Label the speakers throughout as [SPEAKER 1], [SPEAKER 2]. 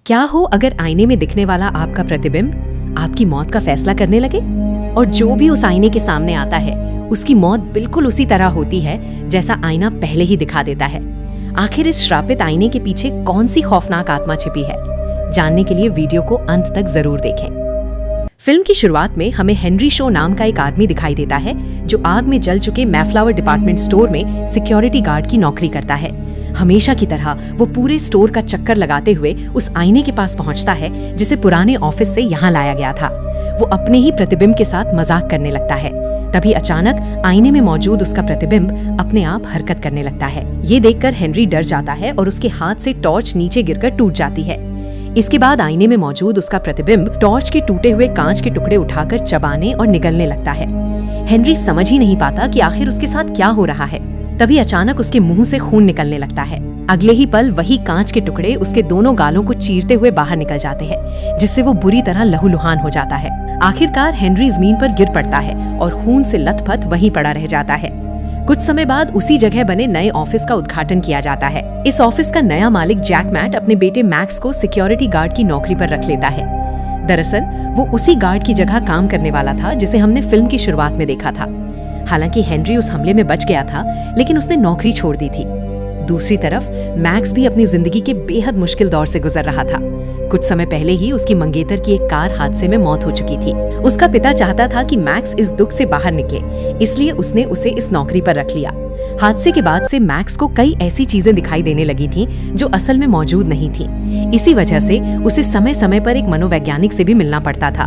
[SPEAKER 1] क्या हो अगर आईने में दिखने वाला आपका प्रतिबिंब आपकी मौत का फैसला करने लगे और जो भी उस आईने के सामने आता है उसकी मौत बिल्कुल उसी तरह होती है जैसा आईना पहले ही दिखा देता है। आखिर इस श्रापित आईने के पीछे कौन सी खौफनाक आत्मा छिपी है? जानने के लिए वीडियो को अंत तक जरूर देखें। फिल्म की शुरुआत में हमें हेनरी शो नाम का एक आदमी दिखाई देता है जो आग में जल चुके मैफ्लावर डिपार्टमेंट स्टोर में सिक्योरिटी गार्ड की नौकरी करता है। हमेशा की तरह वो पूरे स्टोर का चक्कर लगाते हुए उस आईने के पास पहुंचता है जिसे पुराने ऑफिस से यहाँ लाया गया था। वो अपने ही प्रतिबिंब के साथ मजाक करने लगता है। तभी अचानक आईने में मौजूद उसका प्रतिबिंब अपने आप हरकत करने लगता है। ये देखकर हेनरी डर जाता है और उसके हाथ से टॉर्च नीचे गिरकर टूट जाती है। इसके बाद आईने में मौजूद उसका प्रतिबिंब टॉर्च के टूटे हुए कांच के टुकड़े उठाकर चबाने और निगलने लगता है। हेनरी समझ ही नहीं पाता कि आखिर उसके साथ क्या हो रहा है। तभी अचानक उसके मुंह से खून निकलने लगता है। अगले ही पल वही कांच के टुकड़े उसके दोनों गालों को चीरते हुए बाहर निकल जाते हैं, जिससे वो बुरी तरह लहूलुहान हो जाता है। आखिरकार हेनरी जमीन पर गिर पड़ता है और खून से लथपथ वहीं पड़ा रह जाता है। कुछ समय बाद उसी जगह बने नए ऑफिस का उद्घाटन किया जाता है। इस ऑफिस का नया मालिक जैक मैट अपने बेटे मैक्स को सिक्योरिटी गार्ड की नौकरी पर रख लेता है। दरअसल वो उसी गार्ड की जगह काम करने वाला था जिसे हमने फिल्म की शुरुआत में देखा था। हालांकि हेनरी उस हमले में बच गया था, लेकिन उसने नौकरी छोड़ दी थी। दूसरी तरफ मैक्स भी अपनी जिंदगी के बेहद मुश्किल दौर से गुजर रहा था। कुछ समय पहले ही उसकी मंगेतर की एक कार हादसे में मौत हो चुकी थी। उसका पिता चाहता था कि मैक्स इस दुख से बाहर निकले, इसलिए उसने उसे इस नौकरी पर रख लिया। हादसे के बाद से मैक्स को कई ऐसी चीजें दिखाई देने लगी थीं जो असल में मौजूद नहीं थीं। इसी वजह से उसे समय समय पर एक मनोवैज्ञानिक से भी मिलना पड़ता था।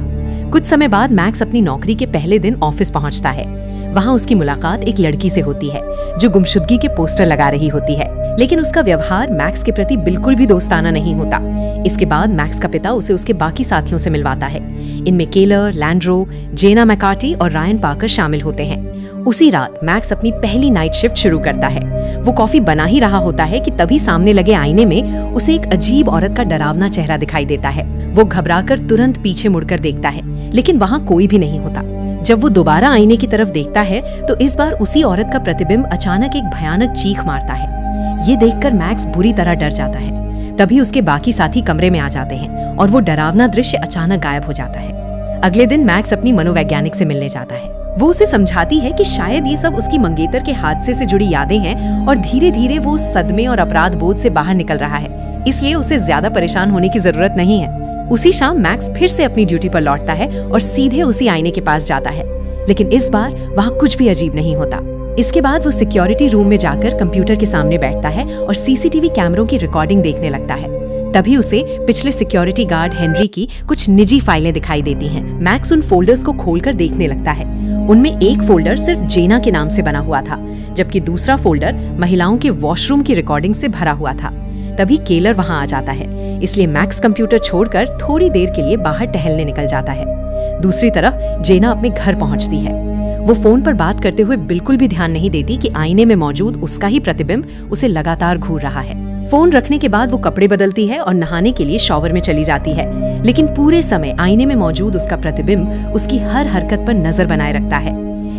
[SPEAKER 1] कुछ समय बाद मैक्स अपनी नौकरी के पहले दिन ऑफिस पहुंचता है। वहां उसकी मुलाकात एक लड़की से होती है जो गुमशुदगी के पोस्टर लगा रही होती है, लेकिन उसका व्यवहार मैक्स के प्रति बिल्कुल भी दोस्ताना नहीं होता। इसके बाद मैक्स का पिता उसे उसके बाकी साथियों से मिलवाता है। इनमें केलर, लैंड्रो, जेना मैकार्टी और रायन पार्कर शामिल होते हैं। उसी रात मैक्स अपनी पहली नाइट शिफ्ट शुरू करता है। वो कॉफी बना ही रहा होता है कि तभी सामने लगे आईने में उसे एक अजीब औरत का डरावना चेहरा दिखाई देता है। वो घबराकर तुरंत पीछे मुड़कर देखता है, लेकिन वहाँ कोई भी नहीं होता। जब वो दोबारा आईने की तरफ देखता है तो इस बार उसी औरत का प्रतिबिंब अचानक एक भयानक चीख मारता है। ये देखकर मैक्स बुरी तरह डर जाता है। तभी उसके बाकी साथी कमरे में आ जाते हैं और वो डरावना दृश्य अचानक गायब हो जाता है। अगले दिन मैक्स अपनी मनोवैज्ञानिक से मिलने जाता है। वो उसे समझाती है कि शायद ये सब उसकी मंगेतर के हादसे से जुड़ी यादें हैं और धीरे धीरे वो सदमे और अपराध बोध से बाहर निकल रहा है, इसलिए उसे ज्यादा परेशान होने की जरूरत नहीं है। उसी शाम मैक्स फिर से अपनी ड्यूटी पर लौटता है और सीधे उसी आईने के पास जाता है, लेकिन इस बार वहाँ कुछ भी अजीब नहीं होता। इसके बाद वो सिक्योरिटी रूम में जाकर कंप्यूटर के सामने बैठता है और सीसीटीवी कैमरों की रिकॉर्डिंग देखने लगता है। तभी उसे पिछले सिक्योरिटी गार्ड हेनरी की कुछ निजी फाइलें दिखाई देती हैं। मैक्स उन फोल्डर्स को खोलकर देखने लगता है। उनमें एक फोल्डर सिर्फ जेना के नाम से बना हुआ था, जबकि दूसरा फोल्डर महिलाओं के वॉशरूम की रिकॉर्डिंग से भरा हुआ था। तभी केलर वहां आ जाता है, इसलिए मैक्स कंप्यूटर छोड़कर थोड़ी देर के लिए बाहर टहलने निकल जाता है। दूसरी तरफ जेना अपने घर पहुंचती है। वो फोन पर बात करते हुए बिल्कुल भी ध्यान नहीं देती कि आईने में मौजूद उसका ही प्रतिबिंब उसे लगातार घूर रहा है। फोन रखने के बाद वो कपड़े बदलती है और नहाने के लिए शॉवर में चली जाती है, लेकिन पूरे समय आईने में मौजूद उसका प्रतिबिंब उसकी हर हरकत पर नजर बनाए रखता है।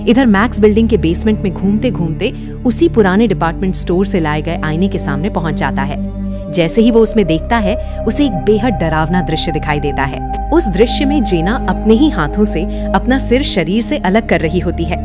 [SPEAKER 1] इधर मैक्स बिल्डिंग के बेसमेंट में घूमते घूमते उसी पुराने डिपार्टमेंट स्टोर से लाए गए आईने के सामने पहुंच जाता है। जैसे ही वो उसमें देखता है, उसे एक बेहद डरावना दृश्य दिखाई देता है। उस दृश्य में जेना अपने ही हाथों से अपना सिर शरीर से अलग कर रही होती है।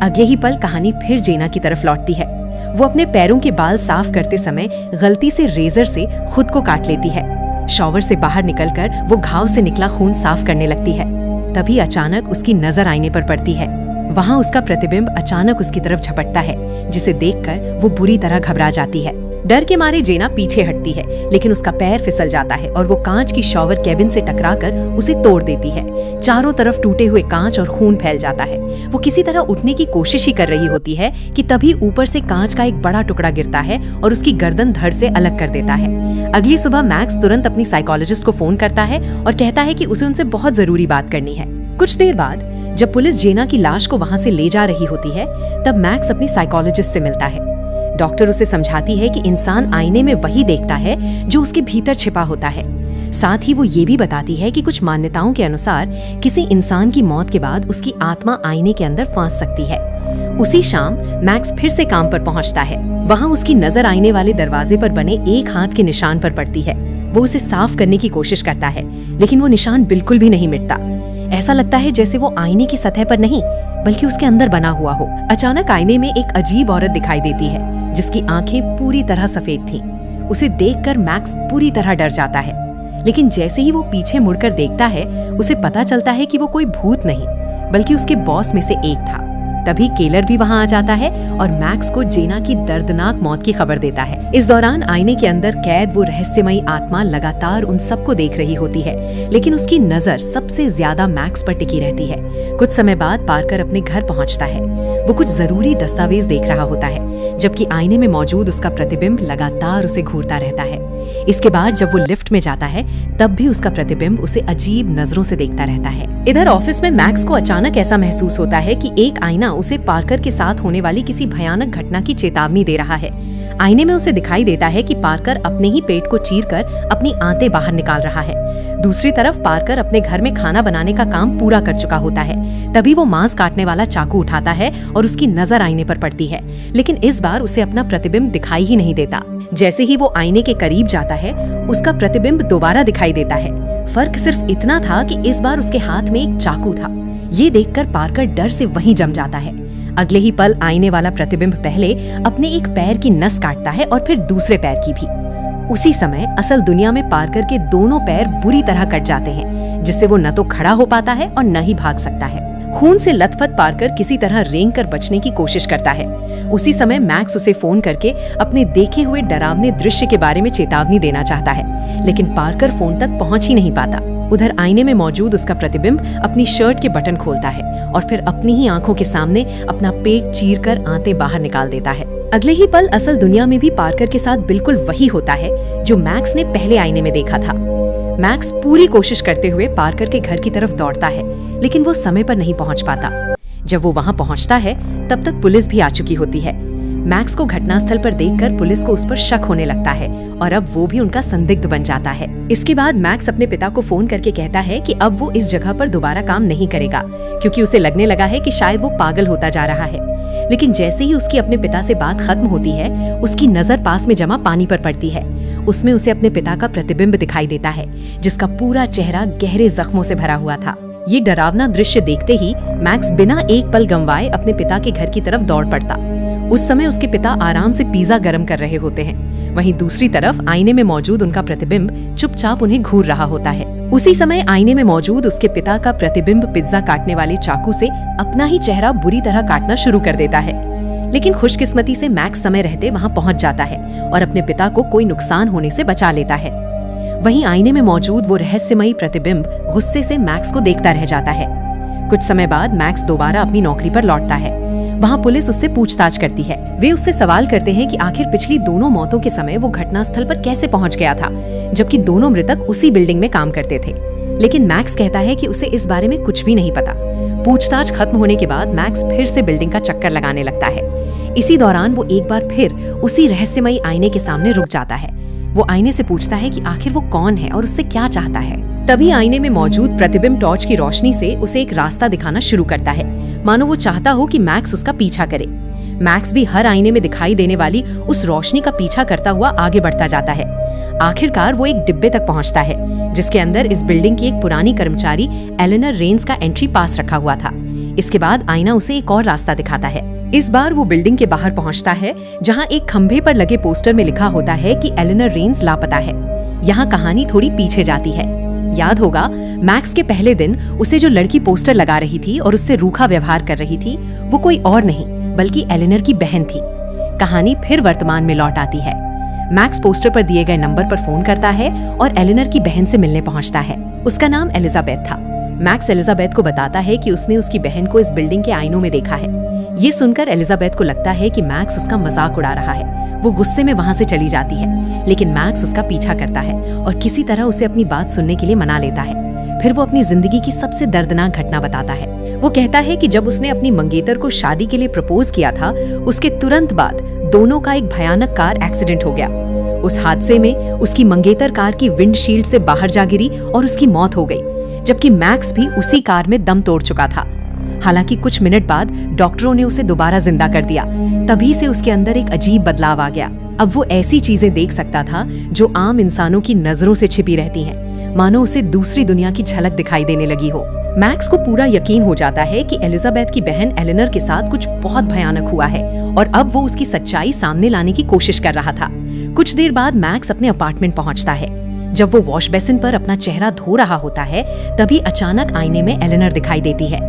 [SPEAKER 1] अगले ही पल कहानी फिर जेना की तरफ लौटती है। वो अपने पैरों के बाल साफ करते समय गलती से रेजर से खुद को काट लेती है। शॉवर से बाहर निकलकर वो घाव से निकला खून साफ करने लगती है। तभी अचानक उसकी नजर आईने पर पड़ती है। वहाँ उसका प्रतिबिंब अचानक उसकी तरफ झपटता है, जिसे देखकर वो बुरी तरह घबरा जाती है। डर के मारे जेना पीछे हटती है, लेकिन उसका पैर फिसल जाता है और वो कांच की शॉवर कैबिन से टकराकर उसे तोड़ देती है। चारों तरफ टूटे हुए कांच और खून फैल जाता है। वो किसी तरह उठने की कोशिश ही कर रही होती है कि तभी ऊपर से कांच का एक बड़ा टुकड़ा गिरता है और उसकी गर्दन धड़ से अलग कर देता है। अगली सुबह मैक्स तुरंत अपनी साइकोलॉजिस्ट को फोन करता है और कहता है कि उसे उनसे बहुत जरूरी बात करनी है। कुछ देर बाद जब पुलिस जेना की लाश को वहां से ले जा रही होती है, तब मैक्स अपनी साइकोलॉजिस्ट से मिलता है। डॉक्टर उसे समझाती है कि इंसान आईने में वही देखता है जो उसके भीतर छिपा होता है। साथ ही वो ये भी बताती है कि कुछ मान्यताओं के अनुसार किसी इंसान की मौत के बाद उसकी आत्मा आईने के अंदर फंस सकती है। उसी शाम मैक्स फिर से काम पर पहुंचता है। वहां उसकी नजर आने वाले दरवाजे पर बने एक हाथ के निशान पर पड़ती है। वो उसे साफ करने की कोशिश करता है, लेकिन वो निशान बिल्कुल भी नहीं मिटता। ऐसा लगता है जैसे वो आईने की सतह पर नहीं बल्कि उसके अंदर बना हुआ हो। अचानक आईने में एक अजीब औरत दिखाई देती है जिसकी आंखें पूरी तरह सफेद थीं। उसे देखकर मैक्स पूरी तरह डर जाता है, लेकिन जैसे ही वो पीछे मुड़कर देखता है उसे पता चलता है कि वो कोई भूत नहीं बल्कि उसके बॉस में से एक था। तभी केलर भी वहां आ जाता है और मैक्स को जेना की दर्दनाक मौत की खबर देता है। इस दौरान आईने के अंदर कैद वो रहस्यमयी आत्मा लगातार उन सबको देख रही होती है, लेकिन उसकी नजर सबसे ज्यादा मैक्स पर टिकी रहती है। कुछ समय बाद पार्कर अपने घर पहुंचता है। वो कुछ जरूरी दस्तावेज देख रहा होता है, जबकि आईने में मौजूद उसका प्रतिबिंब लगातार उसे घूरता रहता है। इसके बाद जब वो लिफ्ट में जाता है तब भी उसका प्रतिबिंब उसे अजीब नजरों से देखता रहता है। इधर ऑफिस में मैक्स को अचानक ऐसा महसूस होता है कि एक आईना उसे पार्कर के साथ होने वाली किसी भयानक घटना की चेतावनी दे रहा है। आईने में उसे दिखाई देता है कि पार्कर अपने ही पेट को चीरकर अपनी आंतें बाहर निकाल रहा है। दूसरी तरफ पार्कर अपने घर में खाना बनाने का काम पूरा कर चुका होता है। तभी वो मांस काटने वाला चाकू उठाता है और उसकी नजर आईने पर पड़ती है, लेकिन इस बार उसे अपना प्रतिबिंब दिखाई ही नहीं देता। जैसे ही वो आईने के करीब जाता है उसका प्रतिबिंब दोबारा दिखाई देता है। फर्क सिर्फ इतना था कि इस बार उसके हाथ में एक चाकू था। ये देखकर पार्कर डर से वहीं जम जाता है। अगले ही पल आईने वाला प्रतिबिंब पहले अपने एक पैर की नस काटता है और फिर दूसरे पैर की भी। उसी समय असल दुनिया में पार्कर के दोनों पैर बुरी तरह कट जाते हैं, जिससे वो न तो खड़ा हो पाता है और न ही भाग सकता है। खून से लथपथ पार्कर किसी तरह रेंग कर बचने की कोशिश करता है। उसी समय मैक्स उसे फोन करके अपने देखे हुए डरावने दृश्य के बारे में चेतावनी देना चाहता है, लेकिन पार्कर फोन तक पहुंच ही नहीं पाता। उधर आईने में मौजूद उसका प्रतिबिंब अपनी शर्ट के बटन खोलता है और फिर अपनी ही आंखों के सामने अपना पेट चीरकर आंतें बाहर निकाल देता है। अगले ही पल असल दुनिया में भी पार्कर के साथ बिल्कुल वही होता है जो मैक्स ने पहले आईने में देखा था। मैक्स पूरी कोशिश करते हुए पार्कर के घर की तरफ दौड़ता है, लेकिन वो समय पर नहीं पहुंच पाता। जब वो वहां पहुंचता है तब तक पुलिस भी आ चुकी होती है। मैक्स को घटनास्थल पर देखकर पुलिस को उस पर शक होने लगता है और अब वो भी उनका संदिग्ध बन जाता है। इसके बाद मैक्स अपने पिता को फोन करके कहता है कि अब वो इस जगह पर दोबारा काम नहीं करेगा, क्योंकि उसे लगने लगा है कि शायद वो पागल होता जा रहा है। लेकिन जैसे ही उसकी अपने पिता से बात खत्म होती है उसकी नजर पास में जमा पानी पर पड़ती है। उसमें उसे अपने पिता का प्रतिबिंब दिखाई देता है, जिसका पूरा चेहरा गहरे जख्मों से भरा हुआ था। ये डरावना दृश्य देखते ही मैक्स बिना एक पल गंवाए अपने पिता के घर की तरफ दौड़ पड़ता। उस समय उसके पिता आराम से पिज्जा गर्म कर रहे होते हैं। वहीं दूसरी तरफ आईने में मौजूद उनका प्रतिबिंब चुपचाप उन्हें घूर रहा होता है। उसी समय आईने में मौजूद उसके पिता का प्रतिबिंब पिज्जा काटने वाले चाकू से अपना ही चेहरा बुरी तरह काटना शुरू कर देता है। लेकिन खुशकिस्मती से मैक्स समय रहते वहां पहुंच जाता है और अपने पिता को कोई नुकसान होने से बचा लेता है। वहीं आईने में मौजूद वो रहस्यमयी प्रतिबिंब गुस्से से मैक्स को देखता रह जाता है। कुछ समय बाद मैक्स दोबारा अपनी नौकरी पर लौटता है। वहां पुलिस उससे पूछताछ करती है। वे उससे सवाल करते हैं कि आखिर पिछली दोनों मौतों के समय वो घटनास्थल पर कैसे पहुंच गया था, जबकि दोनों मृतक उसी बिल्डिंग में काम करते थे। लेकिन मैक्स कहता है कि उसे इस बारे में कुछ भी नहीं पता। पूछताछ खत्म होने के बाद मैक्स फिर से बिल्डिंग का चक्कर लगाने लगता है। इसी दौरान वो एक बार फिर उसी रहस्यमयी आईने के सामने रुक जाता है। वो आईने से पूछता है कि आखिर वो कौन है और उससे क्या चाहता है। तभी आईने में मौजूद प्रतिबिंब टॉर्च की रोशनी से उसे एक रास्ता दिखाना शुरू करता है, मानो वो चाहता हो कि मैक्स उसका पीछा करे। मैक्स भी हर आईने में दिखाई देने वाली उस रोशनी का पीछा करता हुआ आगे बढ़ता जाता है। आखिरकार वो एक डिब्बे तक पहुंचता है, जिसके अंदर इस बिल्डिंग की एक पुरानी कर्मचारी एलेनर रेंस का एंट्री पास रखा हुआ था। इसके बाद आईना उसे एक और रास्ता दिखाता है। इस बार वो बिल्डिंग के बाहर पहुंचता है, जहां एक खंभे पर लगे पोस्टर में लिखा होता है कि एलेनर रेंस लापता है। यहाँ कहानी थोड़ी पीछे जाती है। याद होगा, मैक्स के पहले दिन उसे जो लड़की पोस्टर लगा रही थी और उससे रूखा व्यवहार कर रही थी, वो कोई और नहीं बल्कि एलेनर की बहन थी। कहानी फिर वर्तमान में लौट आती है। मैक्स पोस्टर पर दिए गए नंबर पर फोन करता है और एलेनर की बहन से मिलने पहुंचता है। उसका नाम एलिजाबेथ था। मैक्स एलिजाबेथ को बताता है कि उसने उसकी बहन को इस बिल्डिंग के आईनों में देखा है। ये सुनकर एलिजाबेथ को लगता है कि मैक्स उसका मजाक उड़ा रहा है। वो गुस्से में वहां से चली जाती है, लेकिन मैक्स उसका पीछा करता है और किसी तरह उसे अपनी बात सुनने के लिए मना लेता है। फिर वो अपनी जिंदगी की सबसे दर्दनाक घटना बताता है। वो कहता है कि जब उसने अपनी मंगेतर को शादी के लिए प्रपोज किया था, उसके तुरंत बाद दोनों का एक भयानक कार एक्सीडेंट हो गया। उस हादसे में उसकी मंगेतर कार की विंडशील्ड से बाहर जा गिरी और उसकी मौत हो गई, जबकि मैक्स भी उसी कार में दम तोड़ चुका था। हालांकि कुछ मिनट बाद डॉक्टरों ने उसे दोबारा जिंदा कर दिया। तभी से उसके अंदर एक अजीब बदलाव आ गया। अब वो ऐसी चीजें देख सकता था जो आम इंसानों की नजरों से छिपी रहती हैं, मानो उसे दूसरी दुनिया की झलक दिखाई देने लगी हो। मैक्स को पूरा यकीन हो जाता है कि एलिजाबेथ की बहन एलेनर के साथ कुछ बहुत भयानक हुआ है और अब वो उसकी सच्चाई सामने लाने की कोशिश कर रहा था। कुछ देर बाद मैक्स अपने अपार्टमेंट पहुंचता है। जब वो वॉश बेसिन पर अपना चेहरा धो रहा होता है, तभी अचानक आईने में एलेनर दिखाई देती है।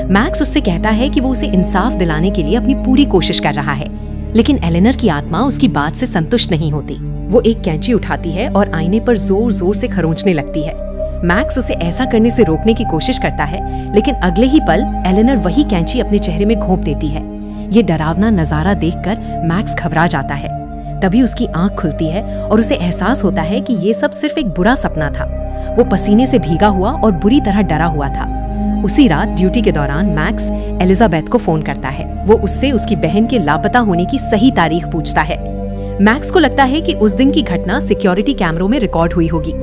[SPEAKER 1] मैक्स उससे कहता है कि वो उसे इंसाफ दिलाने के लिए अपनी पूरी कोशिश कर रहा है, लेकिन एलेनर की आत्मा उसकी बात से संतुष्ट नहीं होती। वो एक कैंची उठाती है और आईने पर जोर जोर से खरोंचने लगती है। मैक्स उसे ऐसा करने से रोकने की कोशिश करता है, लेकिन अगले ही पल एलेनर वही कैंची अपने चेहरे में घोंप देती है। ये डरावना नजारा देखकर मैक्स घबरा जाता है। तभी उसकी आंख खुलती है और उसे एहसास होता है कि ये सब सिर्फ एक बुरा सपना था। वो पसीने से भीगा हुआ और बुरी तरह डरा हुआ था। उसी रात ड्यूटी के दौरान मैक्स एलिजाबेथ को फोन करता है। वो उससे उसकी बहन के लापता होने की सही तारीख पूछता है। मैक्स को लगता है कि उस दिन की घटना सिक्योरिटी कैमरों में रिकॉर्ड हुई होगी।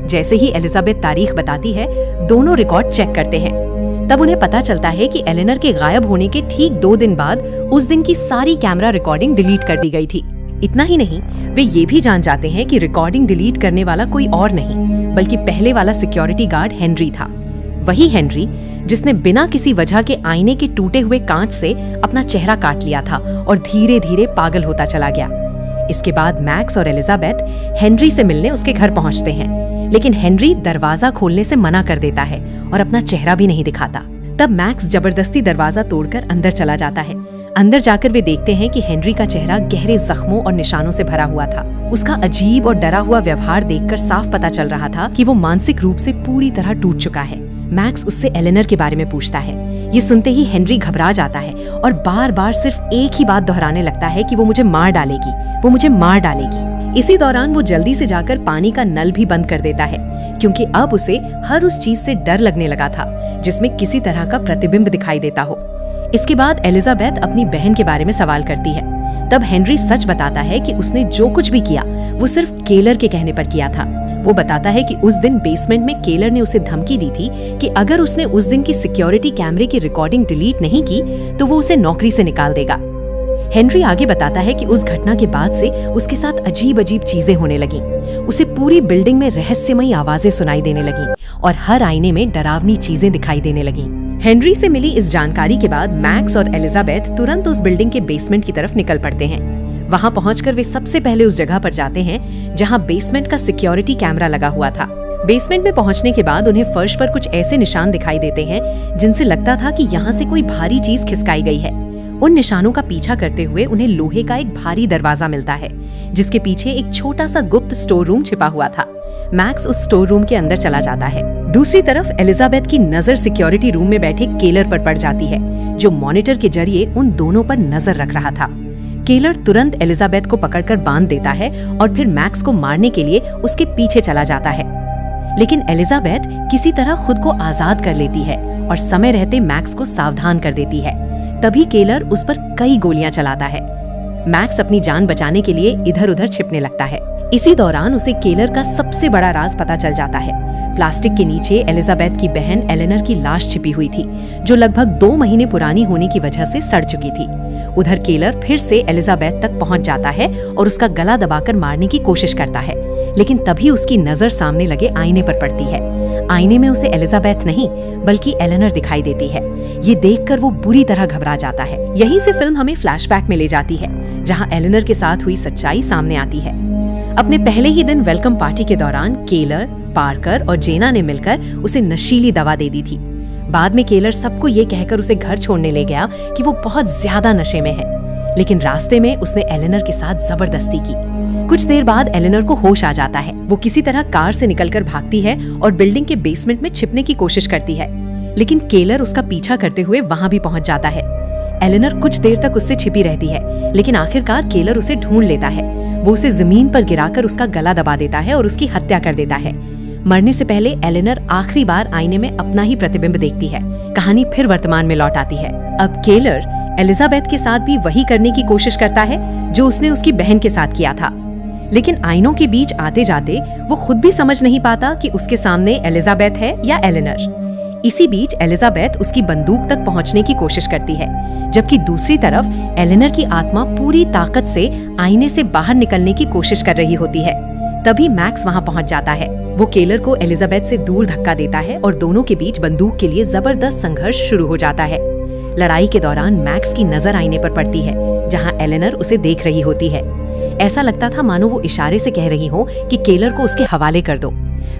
[SPEAKER 1] जैसे ही एलिजाबेथ तारीख बताती है, दोनों रिकॉर्ड चेक करते हैं। तब उन्हें पता चलता है कि एलेनर के गायब होने के ठीक 2 दिन बाद उस दिन की सारी कैमरा रिकॉर्डिंग डिलीट कर दी गई थी। इतना ही नहीं, वे ये भी जान जाते हैं कि रिकॉर्डिंग डिलीट करने वाला कोई और नहीं, बल्कि पहले वाला सिक्योरिटी गार्ड हेनरी था। वही हेनरी जिसने बिना किसी वजह के आईने के टूटे हुए कांच से अपना चेहरा काट लिया था और धीरे धीरे पागल होता चला गया। इसके बाद मैक्स और एलिजाबेथ हेनरी से मिलने उसके घर पहुंचते हैं, लेकिन हेनरी दरवाजा खोलने से मना कर देता है और अपना चेहरा भी नहीं दिखाता। तब मैक्स जबरदस्ती दरवाजा तोड़कर अंदर चला जाता है। अंदर जाकर वे देखते हैं कि हेनरी का चेहरा गहरे जख्मों और निशानों से भरा हुआ था। उसका अजीब और डरा हुआ व्यवहार देखकर साफ पता चल रहा था कि वो मानसिक रूप से पूरी तरह टूट चुका है। मैक्स उससे एलेनर के बारे में पूछता है। ये सुनते ही हेनरी घबरा जाता है और बार बार सिर्फ एक ही बात दोहराने लगता है कि वो मुझे मार डालेगी, वो मुझे मार डालेगी। इसी दौरान वो जल्दी से जाकर पानी का नल भी बंद कर देता है, क्योंकि अब उसे हर उस चीज से डर लगने लगा था जिसमें किसी तरह का प्रतिबिंब दिखाई देता हो। इसके बाद एलिजाबेथ अपनी बहन के बारे में सवाल करती है। तब हेनरी सच बताता है कि उसने जो कुछ भी किया वो सिर्फ केलर के कहने पर किया था। वो बताता है कि उस दिन बेसमेंट में केलर ने उसे धमकी दी थी कि अगर उसने उस दिन की सिक्योरिटी कैमरे की रिकॉर्डिंग डिलीट नहीं की तो वो उसे नौकरी से निकाल देगा। हेनरी आगे बताता है कि उस घटना के बाद से उसके साथ अजीब अजीब चीजें होने लगीं। उसे पूरी बिल्डिंग में रहस्यमयी आवाजें सुनाई देने लगीं और हर आईने में डरावनी चीजें दिखाई देने लगीं। हेनरी से मिली इस जानकारी के बाद मैक्स और एलिजाबेथ तुरंत उस बिल्डिंग के बेसमेंट की तरफ निकल पड़ते हैं। वहां पहुंचकर वे सबसे पहले उस जगह पर जाते हैं जहां बेसमेंट का सिक्योरिटी कैमरा लगा हुआ था। बेसमेंट में पहुंचने के बाद उन्हें फर्श पर कुछ ऐसे निशान दिखाई देते हैं जिनसे लगता था कि यहाँ से कोई भारी चीज खिसकाई गई है। उन निशानों का पीछा करते हुए उन्हें लोहे का एक भारी दरवाजा मिलता है, जिसके पीछे एक छोटा सा गुप्त स्टोर रूम छिपा हुआ था। मैक्स उस स्टोर रूम के अंदर चला जाता है। दूसरी तरफ एलिजाबेथ की नजर सिक्योरिटी रूम में बैठे केलर पर पड़ जाती है, जो मॉनिटर के जरिए उन दोनों पर नजर रख रहा था। केलर तुरंत एलिजाबेथ को पकड़कर बांध देता है और फिर मैक्स को मारने के लिए उसके पीछे चला जाता है, लेकिन एलिजाबेथ किसी तरह खुद को आजाद कर लेती है और समय रहते मैक्स को सावधान कर देती है। तभी केलर उस पर कई गोलियां चलाता है। मैक्स अपनी जान बचाने के लिए इधर उधर छिपने लगता है। इसी दौरान उसे केलर का सबसे बड़ा राज पता चल जाता है। प्लास्टिक के नीचे एलिजाबेथ की बहन एलेनर की लाश छिपी हुई थी, जो लगभग 2 महीने पुरानी होने की वजह से सड़ चुकी थी। उधर केलर फिर से एलिजाबेथ तक पहुंच जाता है और उसका गला दबाकर मारने की कोशिश करता है, लेकिन तभी उसकी नजर सामने लगे आईने पर पड़ती है। आईने में उसे एलिजाबेथ नहीं बल्कि एलेनर दिखाई देती है। ये देखकर वो बुरी तरह घबरा जाता है। यहीं से फिल्म हमें फ्लैशबैक में ले जाती है, जहां एलेनर के साथ हुई सच्चाई सामने आती है। अपने पहले ही दिन वेलकम पार्टी के दौरान केलर, पार्कर और जेना ने मिलकर उसे नशीली दवा दे दी थी। बाद में केलर सबको ये कहकर उसे घर छोड़ने ले गया कि वो बहुत ज्यादा नशे में है, लेकिन रास्ते में उसने एलेनर के साथ जबरदस्ती की। कुछ देर बाद एलेनर को होश आ जाता है। वो किसी तरह कार से निकलकर भागती है और बिल्डिंग के बेसमेंट में छिपने की कोशिश करती है, लेकिन केलर उसका पीछा करते हुए वहां भी पहुंच जाता है। एलेनर कुछ देर तक उससे छिपी रहती है, लेकिन आखिरकार केलर उसे ढूंढ लेता है। वो उसे जमीन पर गिराकर उसका गला दबा देता है और उसकी हत्या कर देता है। मरने से पहले एलेनर आखिरी बार आईने में अपना ही प्रतिबिंब देखती है। कहानी फिर वर्तमान में लौट आती है। अब केलर एलिजाबेथ के साथ भी वही करने की कोशिश करता है जो उसने उसकी बहन के साथ किया था, लेकिन आईनों के बीच आते जाते वो खुद भी समझ नहीं पाता कि उसके सामने एलिजाबेथ है या एलेनर। इसी बीच एलिजाबेथ उसकी बंदूक तक पहुंचने की कोशिश करती है, जबकि दूसरी तरफ एलेनर की आत्मा पूरी ताकत से आईने से बाहर निकलने की कोशिश कर रही होती है। तभी मैक्स वहां पहुंच जाता है। वो केलर को एलिजाबेथ से दूर धक्का देता है और दोनों के बीच बंदूक के लिए जबरदस्त संघर्ष शुरू हो जाता है। लड़ाई के दौरान मैक्स की नजर आईने पर पड़ती है, जहां एलेनर उसे देख रही होती है। ऐसा लगता था मानो वो इशारे से कह रही हो कि केलर को उसके हवाले कर दो।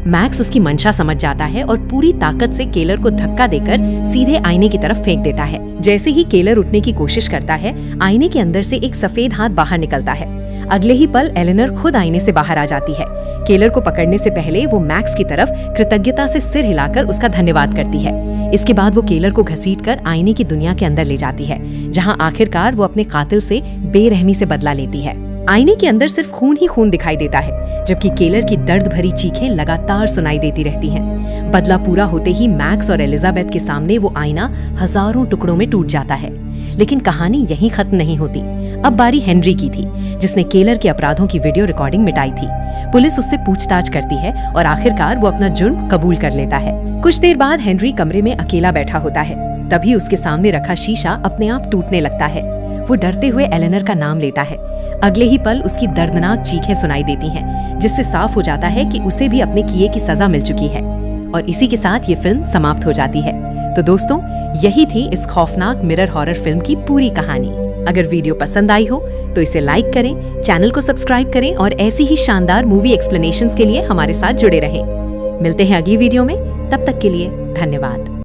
[SPEAKER 1] मैक्स उसकी मंशा समझ जाता है और पूरी ताकत से केलर को धक्का देकर सीधे आईने की तरफ फेंक देता है। जैसे ही केलर उठने की कोशिश करता है, आईने के अंदर से एक सफेद हाथ बाहर निकलता है। अगले ही पल एलेनर खुद आईने से बाहर आ जाती है। केलर को पकड़ने से पहले वो मैक्स की तरफ कृतज्ञता से सिर हिलाकर उसका धन्यवाद करती है। इसके बाद वो केलर को घसीटकर आईने की दुनिया के अंदर ले जाती है, जहां आखिरकार वो अपने कातिल से बेरहमी से बदला लेती है। आईने के अंदर सिर्फ खून ही खून दिखाई देता है, जबकि केलर की दर्द भरी चीखें लगातार सुनाई देती रहती हैं। बदला पूरा होते ही मैक्स और एलिजाबेथ के सामने वो आईना हजारों टुकड़ों में टूट जाता है। लेकिन कहानी यहीं खत्म नहीं होती। अब बारी हेनरी की थी, जिसने केलर के अपराधों की वीडियो रिकॉर्डिंग मिटाई थी। पुलिस उससे पूछताछ करती है और आखिरकार वो अपना जुर्म कबूल कर लेता है। कुछ देर बाद हेनरी कमरे में अकेला बैठा होता है। तभी उसके सामने रखा शीशा अपने आप टूटने लगता है। वो डरते हुए एलेनर का नाम लेता है। अगले ही पल उसकी दर्दनाक चीखें सुनाई देती हैं, जिससे साफ हो जाता है कि उसे भी अपने किए की सजा मिल चुकी है। और इसी के साथ ये फिल्म समाप्त हो जाती है। तो दोस्तों, यही थी इस खौफनाक मिरर हॉरर फिल्म की पूरी कहानी। अगर वीडियो पसंद आई हो तो इसे लाइक करें, चैनल को सब्सक्राइब करें और ऐसी ही शानदार मूवी एक्सप्लेनेशंस के लिए हमारे साथ जुड़े रहें। मिलते हैं अगली वीडियो में, तब तक के लिए धन्यवाद।